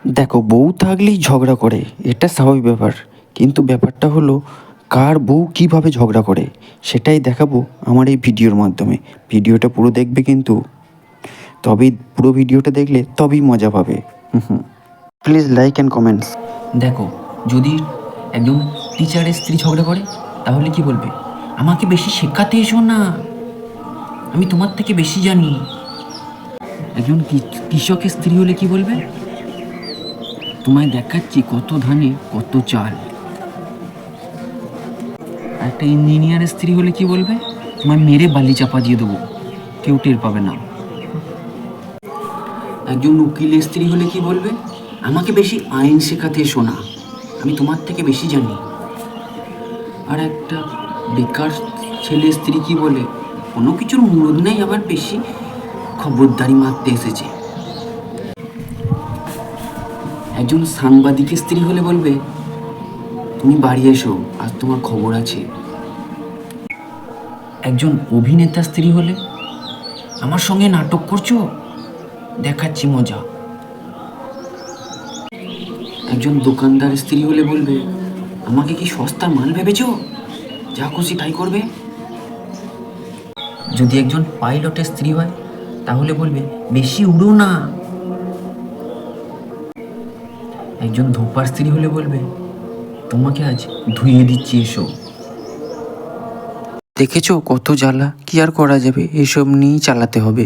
দেখো, বউ থাকলেই ঝগড়া করে, এটা স্বাভাবিক ব্যাপার। কিন্তু ব্যাপারটা হলো কার বউ কীভাবে ঝগড়া করে সেটাই দেখাবো আমার এই ভিডিওর মাধ্যমে। ভিডিওটা পুরো দেখবে কিন্তু, তবেই পুরো ভিডিওটা দেখলে তবেই মজা পাবে। Please like and comments. দেখো, যদি একজন টিচারের স্ত্রী ঝগড়া করে তাহলে কি বলবে? আমাকে বেশি শেখাতে এসো না, আমি তোমার থেকে বেশি জানি। একজন কৃষকের স্ত্রী হলে কি বলবে? তোমায় দেখাচ্ছি কত ধানে কত চাল। একটা ইঞ্জিনিয়ারের স্ত্রী হলে কি বলবে? তোমায় মেরে বালি চাপা দিয়ে দেবো, কেউ টের পাবে না। একজন উকিলের স্ত্রী হলে কি বলবে? আমাকে বেশি আইন শেখাতে এসো না, আমি তোমার থেকে বেশি জানি। আর একটা বেকার ছেলের স্ত্রী কি বলে? কোনো কিছুর মুরদ নেই, আবার বেশি খবরদারি মারতে এসেছে। একজন সাংবাদিকের স্ত্রী হলে বলবে, তুমি বাড়ি এসো, আজ তোমার খবর আছে। একজন অভিনেতা স্ত্রী হলে, আমার সঙ্গে নাটক করছো, দেখাচ্ছি মজা। একজন দোকানদার স্ত্রী হলে বলবে, আমাকে কি সস্তা মাল ভেবেছো, যা খুশি তাই করবে। যদি একজন পাইলটের স্ত্রী হয় তাহলে বলবে, বেশি উড়ো না। একজন ধোপার স্ত্রী হলে বলবে, তোমাকে আজ ধুইয়ে দিচ্ছি, এসো। দেখেছো কত জ্বালা, কি আর করা যাবে, এসব নিয়েই চালাতে হবে।